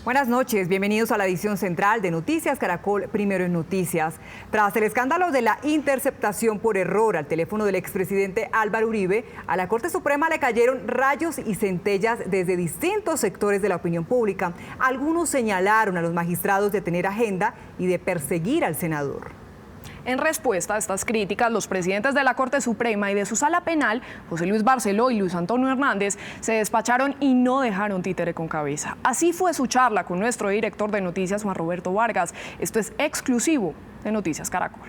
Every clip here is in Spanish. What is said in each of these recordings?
Buenas noches, bienvenidos a la edición central de Noticias Caracol, Primero en Noticias. Tras el escándalo de la interceptación por error al teléfono del expresidente Álvaro Uribe, a la Corte Suprema le cayeron rayos y centellas desde distintos sectores de la opinión pública. Algunos señalaron a los magistrados de tener agenda y de perseguir al senador. En respuesta a estas críticas, los presidentes de la Corte Suprema y de su Sala Penal, José Luis Barceló y Luis Antonio Hernández, se despacharon y no dejaron títere con cabeza. Así fue su charla con nuestro director de noticias, Juan Roberto Vargas. Esto es exclusivo de Noticias Caracol.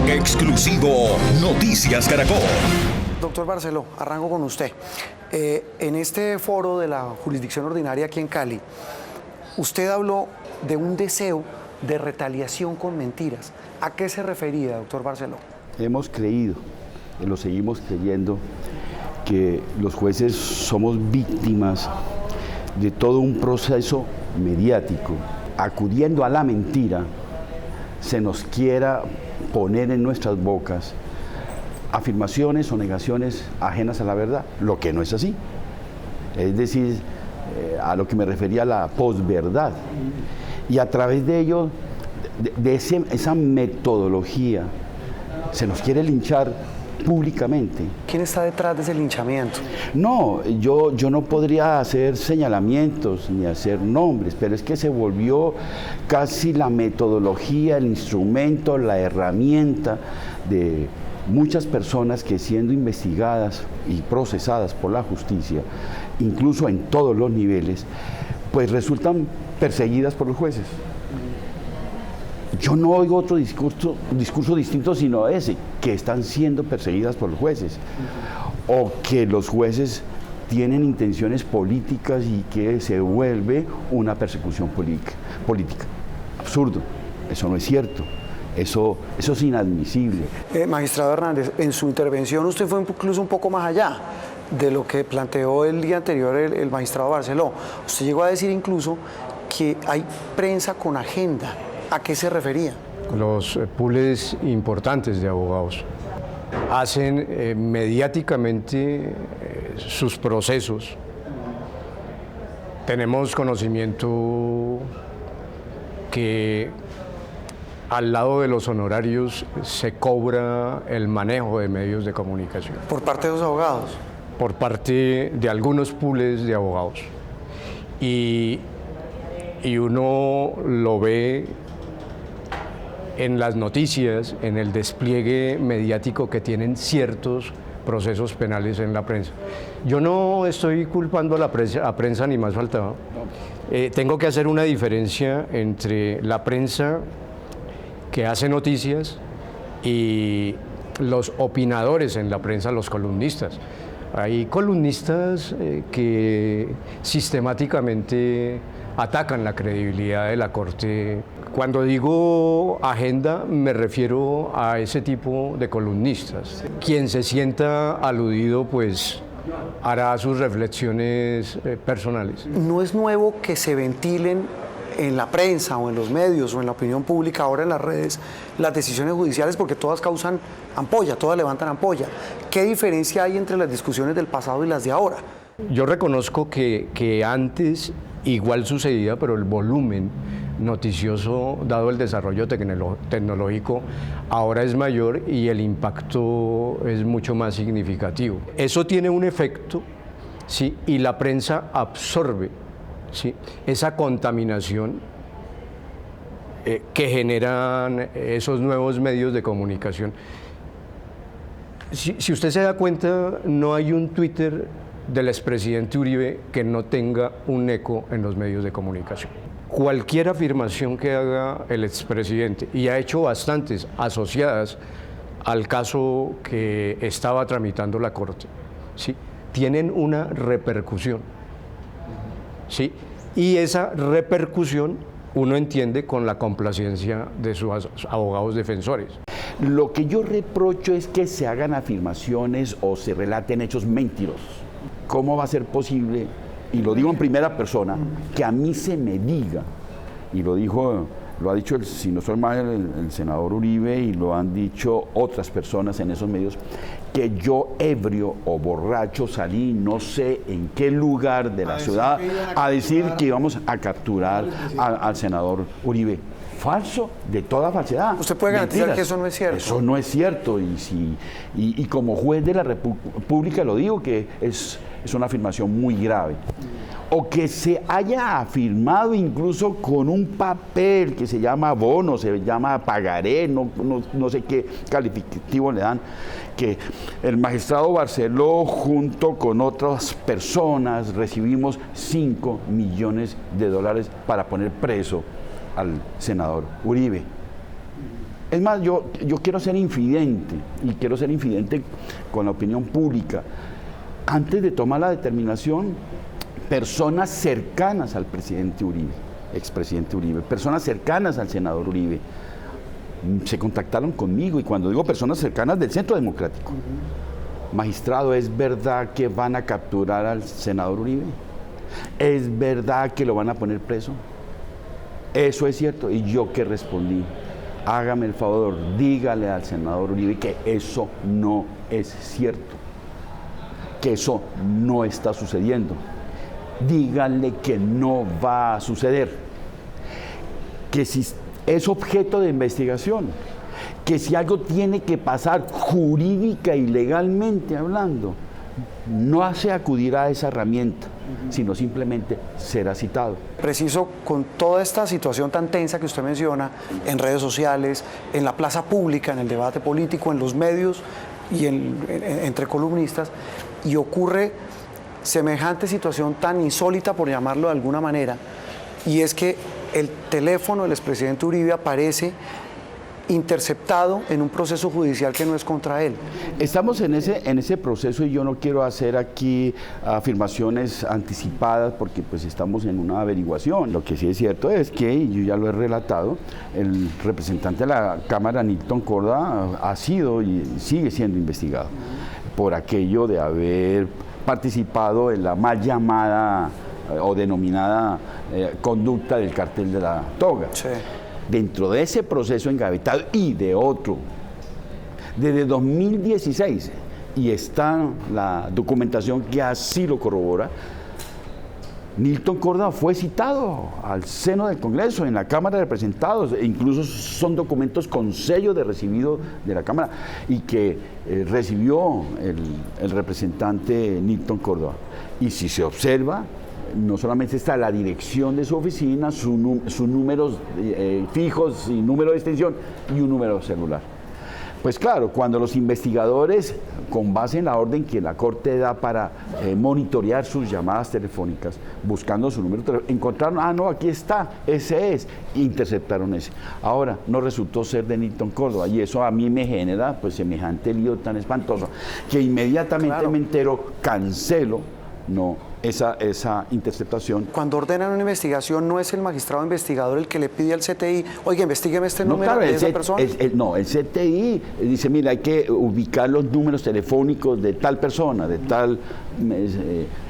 Exclusivo Noticias Caracol. Doctor Barceló, arranco con usted. En este foro de la jurisdicción ordinaria aquí en Cali, usted habló de un deseo de retaliación con mentiras. ¿A qué se refería, doctor Barceló? Hemos creído, y lo seguimos creyendo, que los jueces somos víctimas de todo un proceso mediático. Acudiendo a la mentira, se nos quiera poner en nuestras bocas afirmaciones o negaciones ajenas a la verdad, lo que no es así. Es decir, a lo que me refería la posverdad. Y a través de ello, esa metodología, se nos quiere linchar públicamente. ¿Quién está detrás de ese linchamiento? No, yo no podría hacer señalamientos ni hacer nombres, pero es que se volvió casi la metodología, el instrumento, la herramienta de muchas personas que, siendo investigadas y procesadas por la justicia, incluso en todos los niveles, pues resultan perseguidas por los jueces. Yo no oigo otro discurso distinto sino ese, que están siendo perseguidas por los jueces, o que los jueces tienen intenciones políticas y que se vuelve una persecución política. Absurdo, eso no es cierto. Eso es inadmisible. Magistrado Hernández, en su intervención usted fue incluso un poco más allá de lo que planteó el día anterior el magistrado Barceló. Usted llegó a decir incluso que hay prensa con agenda. ¿A qué se refería? Los pools importantes de abogados hacen mediáticamente sus procesos. Tenemos conocimiento que al lado de los honorarios se cobra el manejo de medios de comunicación. ¿Por parte de los abogados? Por parte de algunos pools de abogados. Y uno lo ve en las noticias, en el despliegue mediático que tienen ciertos procesos penales en la prensa. Yo no estoy culpando a la prensa ni más faltaba. Tengo que hacer una diferencia entre la prensa que hace noticias y los opinadores en la prensa, los columnistas. Hay columnistas que sistemáticamente atacan la credibilidad de la Corte. Cuando digo agenda, me refiero a ese tipo de columnistas. Quien se sienta aludido, pues hará sus reflexiones personales. No es nuevo que se ventilen en la prensa o en los medios o en la opinión pública, ahora en las redes, las decisiones judiciales, porque todas causan ampolla, todas levantan ampolla. ¿Qué diferencia hay entre las discusiones del pasado y las de ahora? Yo reconozco que antes igual sucedía, pero el volumen noticioso, dado el desarrollo tecnológico, ahora es mayor y el impacto es mucho más significativo. Eso tiene un efecto, ¿sí? Y la prensa absorbe, ¿sí?, esa contaminación que generan esos nuevos medios de comunicación. Si usted se da cuenta, no hay un Twitter del expresidente Uribe que no tenga un eco en los medios de comunicación. Cualquier afirmación que haga el expresidente, y ha hecho bastantes asociadas al caso que estaba tramitando la Corte, ¿sí?, tienen una repercusión, ¿sí? Y esa repercusión uno entiende con la complacencia de sus abogados defensores. Lo que yo reprocho es que se hagan afirmaciones o se relaten hechos mentirosos. ¿Cómo va a ser posible, y lo digo en primera persona, que a mí se me diga, y lo ha dicho, si no soy mal, el senador Uribe, y lo han dicho otras personas en esos medios, que yo ebrio o borracho salí no sé en qué lugar de la ciudad a decir que íbamos a capturar al senador Uribe. Falso, de toda falsedad. ¿Usted puede garantizar que eso no es cierto? Eso no es cierto, y como juez de la República lo digo, que es una afirmación muy grave. O que se haya afirmado incluso con un papel que se llama bono, se llama pagaré, no sé qué calificativo le dan, que el magistrado Barceló junto con otras personas recibimos $5 millones para poner preso al senador Uribe. Es más, yo quiero ser infidente, y quiero ser infidente con la opinión pública. Antes de tomar la determinación, personas cercanas al presidente Uribe, expresidente Uribe, personas cercanas al senador Uribe, se contactaron conmigo, y cuando digo personas cercanas del Centro Democrático, magistrado, ¿es verdad que van a capturar al senador Uribe? ¿Es verdad que lo van a poner preso? Eso es cierto. Y yo que respondí, hágame el favor, dígale al senador Uribe que eso no es cierto, que eso no está sucediendo. Díganle que no va a suceder, que si es objeto de investigación, que si algo tiene que pasar jurídica y legalmente hablando, no se acudirá a esa herramienta, sino simplemente será citado. Preciso, con toda esta situación tan tensa que usted menciona, en redes sociales, en la plaza pública, en el debate político, en los medios y entre columnistas, y ocurre semejante situación tan insólita, por llamarlo de alguna manera, y es que el teléfono del expresidente Uribe aparece interceptado en un proceso judicial que no es contra él. Estamos en ese proceso, y yo no quiero hacer aquí afirmaciones anticipadas porque pues estamos en una averiguación. Lo que sí es cierto es que, y yo ya lo he relatado, el representante de la Cámara, Nilton Corda, ha sido y sigue siendo investigado por aquello de haber participado en la mal llamada o denominada conducta del cartel de la toga. Sí. Dentro de ese proceso engavetado y de otro, desde 2016, y está la documentación que así lo corrobora, Nilton Corda fue citado al seno del Congreso, en la Cámara de Representados, e incluso son documentos con sello de recibido de la Cámara, y que recibió el representante Nilton Corda. Y si se observa, no solamente está la dirección de su oficina, sus números fijos y número de extensión y un número celular. Pues claro, cuando los investigadores, con base en la orden que la Corte da para monitorear sus llamadas telefónicas, buscando su número telefónico, encontraron, no, aquí está, ese es, e interceptaron ese. Ahora, no resultó ser de Nilton Córdoba, y eso a mí me genera pues semejante lío tan espantoso, que inmediatamente me entero, cancelo esa interceptación. Cuando ordenan una investigación, ¿no es el magistrado investigador el que le pide al CTI, oiga, investígueme este número de esa persona? El CTI dice, mira, hay que ubicar los números telefónicos de tal persona, de tal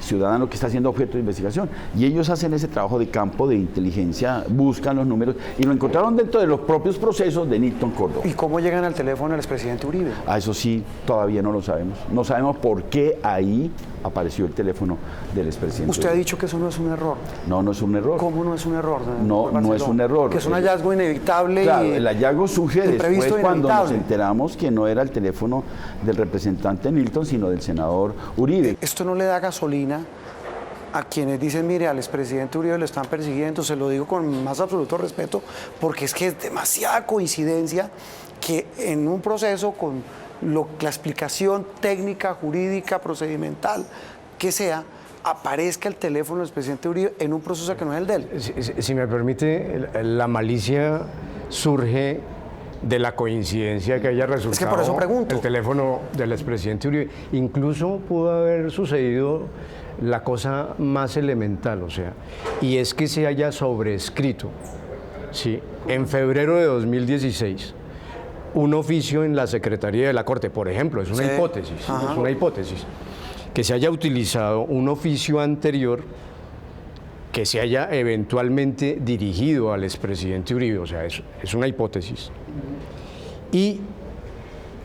ciudadano que está siendo objeto de investigación. Y ellos hacen ese trabajo de campo de inteligencia, buscan los números, y lo encontraron dentro de los propios procesos de Nilton Córdoba. ¿Y cómo llegan al teléfono del expresidente Uribe? Eso sí, todavía no lo sabemos. No sabemos por qué ahí apareció el teléfono del expresidente. Usted ha dicho que eso no es un error. No, no es un error. ¿Cómo no es un error? No es un error. Que es un hallazgo inevitable. Claro, y el hallazgo surge después cuando nos inevitable. enteramos que no era el teléfono del representante Nilton, sino del senador Uribe. ¿Esto no le da gasolina a quienes dicen, mire, al expresidente Uribe lo están persiguiendo? Se lo digo con más absoluto respeto, porque es que es demasiada coincidencia que en un proceso con la explicación técnica, jurídica, procedimental, que sea, aparezca el teléfono del expresidente Uribe en un proceso que no es el de él. Si me permite, la malicia surge de la coincidencia que haya resultado Es que por eso pregunto. el teléfono del expresidente Uribe. Incluso pudo haber sucedido la cosa más elemental, o sea, y es que se haya sobrescrito, ¿sí? En febrero de 2016, un oficio en la Secretaría de la Corte, por ejemplo, es una hipótesis, es una hipótesis, que se haya utilizado un oficio anterior que se haya eventualmente dirigido al expresidente Uribe, o sea, es una hipótesis, y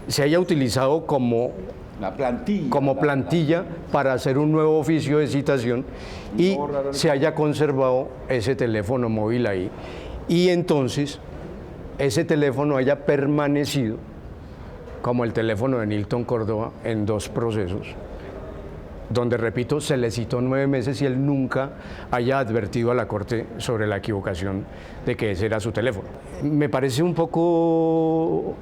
se haya utilizado como La plantilla. Como plantilla para hacer un nuevo oficio de citación y se haya conservado ese teléfono móvil ahí. Y entonces ese teléfono haya permanecido como el teléfono de Nilton Córdoba en 2 procesos, donde, repito, se le citó 9 meses y él nunca haya advertido a la Corte sobre la equivocación de que ese era su teléfono. Me parece un poco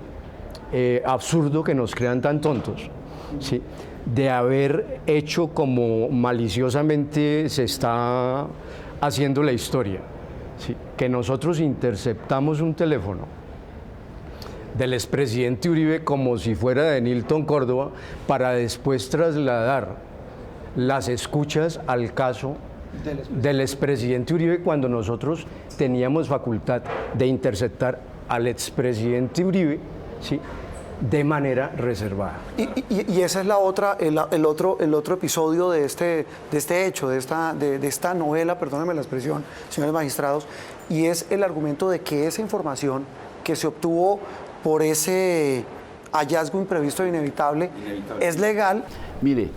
absurdo que nos crean tan tontos, ¿sí?, de haber hecho como maliciosamente se está haciendo la historia, ¿sí?, que nosotros interceptamos un teléfono del expresidente Uribe como si fuera de Nilton Córdoba para después trasladar las escuchas al caso del expresidente Uribe, cuando nosotros teníamos facultad de interceptar al expresidente Uribe, ¿sí?, de manera reservada. Y esa es la otra, el otro episodio de este hecho, de esta novela, perdónenme la expresión, señores magistrados, y es el argumento de que esa información que se obtuvo por ese hallazgo imprevisto e inevitable es legal. Mire,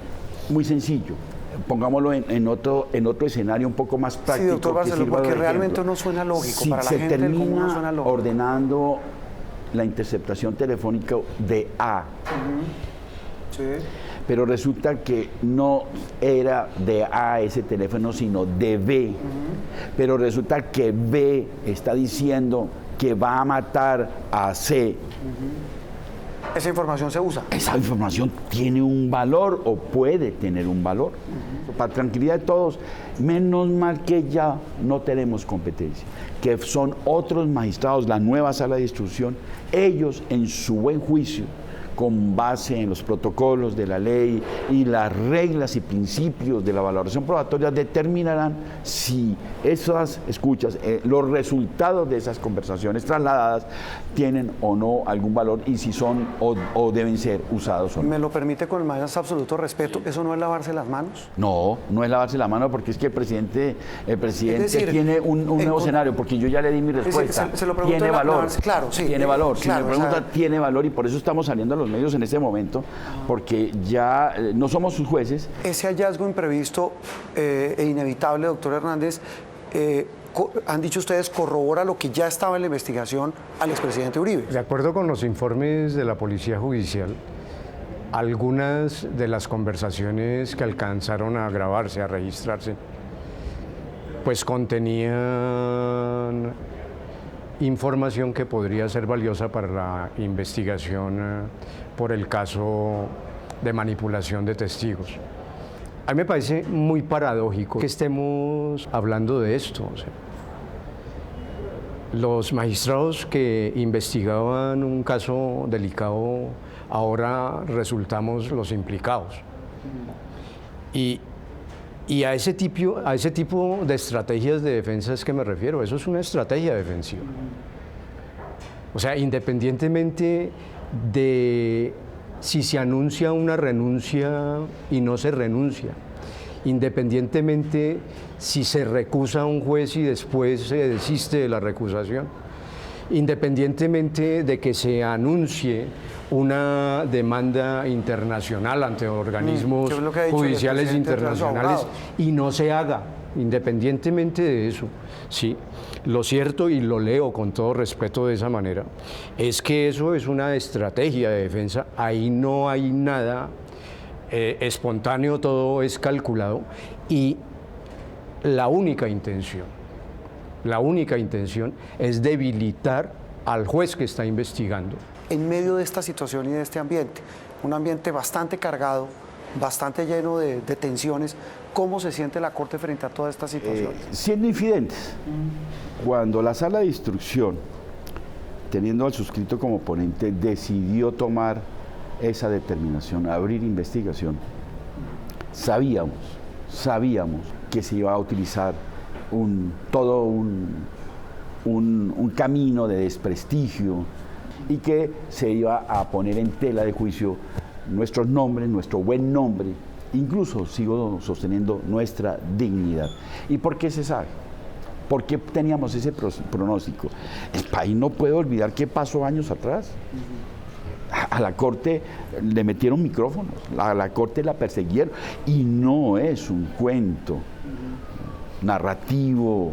muy sencillo. Pongámoslo en otro escenario un poco más práctico. Sí, doctor Barceló, porque realmente no suena lógico. Si para la se gente del común no suena termina lógico. ordenando la interceptación telefónica de A, Sí. pero resulta que no era de A ese teléfono, sino de B, pero resulta que B está diciendo que va a matar a C. Esa información se usa. Esa información tiene un valor o puede tener un valor. Para tranquilidad de todos, menos mal que ya no tenemos competencia, que son otros magistrados, la nueva sala de instrucción, ellos en su buen juicio, con base en los protocolos de la ley y las reglas y principios de la valoración probatoria, determinarán si esas escuchas, los resultados de esas conversaciones trasladadas tienen o no algún valor y si son o deben ser usados o no. ¿Me lo permite con el más absoluto respeto? ¿Eso no es lavarse las manos? No, no es lavarse la mano, porque es que el presidente decir, tiene un nuevo escenario, porque yo ya le di mi respuesta. Se lo pregunto tiene valor, claro, sí. tiene valor. Claro, si me pregunta, tiene valor, y por eso estamos saliendo a los medios en este momento, porque ya no somos sus jueces. Ese hallazgo imprevisto e inevitable, doctor Hernández, han dicho ustedes, corrobora lo que ya estaba en la investigación al expresidente Uribe. De acuerdo con los informes de la Policía Judicial, algunas de las conversaciones que alcanzaron a grabarse, a registrarse, pues contenían información que podría ser valiosa para la investigación por el caso de manipulación de testigos. A mí me parece muy paradójico que estemos hablando de esto. O sea, los magistrados que investigaban un caso delicado, ahora resultamos los implicados. Y a ese tipo de estrategias de defensa es que me refiero. Eso es una estrategia defensiva. O sea, independientemente de si se anuncia una renuncia y no se renuncia, independientemente si se recusa a un juez y después se desiste de la recusación, independientemente de que se anuncie una demanda internacional ante organismos judiciales internacionales y no se haga, independientemente de eso, sí. Lo cierto, y lo leo con todo respeto de esa manera, es que eso es una estrategia de defensa. Ahí no hay nada espontáneo, todo es calculado, y la única intención es debilitar al juez que está investigando. En medio de esta situación y de este ambiente, un ambiente bastante cargado, bastante lleno de tensiones, ¿cómo se siente la Corte frente a todas estas situaciones? Siendo infidentes. Cuando la sala de instrucción, teniendo al suscrito como ponente, decidió tomar esa determinación, abrir investigación, sabíamos que se iba a utilizar todo un camino de desprestigio y que se iba a poner en tela de juicio nuestros nombres, nuestro buen nombre, incluso sigo sosteniendo nuestra dignidad. ¿Y por qué se sabe? ¿Por qué teníamos ese pronóstico? El país no puede olvidar qué pasó años atrás. A la Corte le metieron micrófonos, a la Corte la perseguieron, y no es un cuento narrativo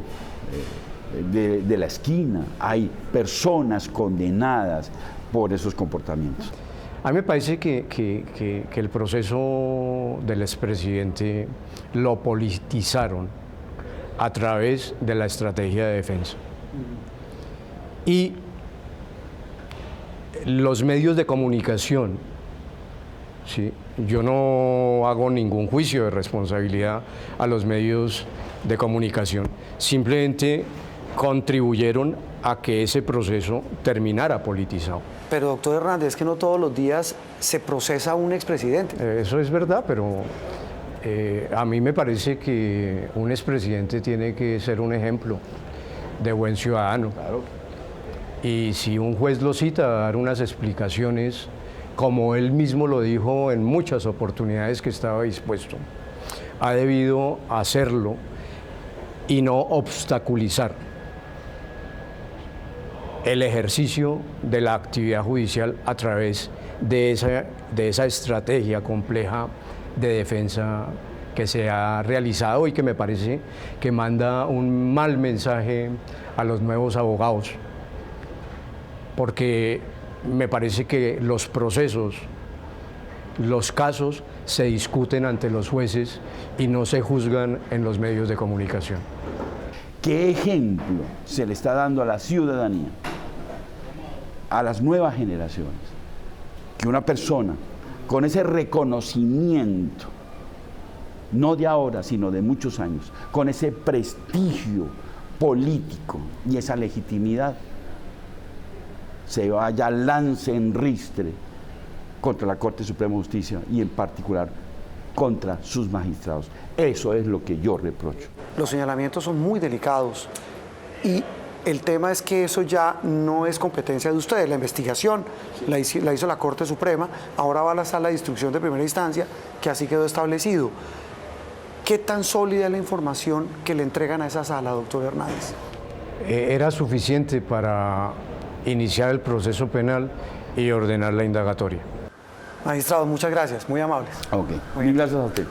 de la esquina. Hay personas condenadas por esos comportamientos. A mí me parece que el proceso del expresidente lo politizaron a través de la estrategia de defensa. Y los medios de comunicación, ¿sí? Yo no hago ningún juicio de responsabilidad a los medios de comunicación, simplemente contribuyeron a que ese proceso terminara politizado. Pero doctor Hernández, es que no todos los días se procesa a un expresidente. Eso es verdad, pero a mí me parece que un expresidente tiene que ser un ejemplo de buen ciudadano. Claro. Y si un juez lo cita a dar unas explicaciones, como él mismo lo dijo en muchas oportunidades que estaba dispuesto, ha debido hacerlo y no obstaculizar el ejercicio de la actividad judicial a través de esa estrategia compleja de defensa que se ha realizado y que me parece que manda un mal mensaje a los nuevos abogados, porque me parece que los procesos, los casos se discuten ante los jueces y no se juzgan en los medios de comunicación. ¿Qué ejemplo se le está dando a la ciudadanía, a las nuevas generaciones? Que una persona con ese reconocimiento, no de ahora, sino de muchos años, con ese prestigio político y esa legitimidad, se vaya, lance en ristre contra la Corte Suprema de Justicia y en particular contra sus magistrados. Eso es lo que yo reprocho. Los señalamientos son muy delicados y el tema es que eso ya no es competencia de ustedes. La investigación la hizo la Corte Suprema, ahora va a la Sala de Instrucción de Primera Instancia, que así quedó establecido. ¿Qué tan sólida es la información que le entregan a esa sala, doctor Hernández? Era suficiente para iniciar el proceso penal y ordenar la indagatoria. Magistrado, muchas gracias, muy amables. Ok, mil gracias a usted.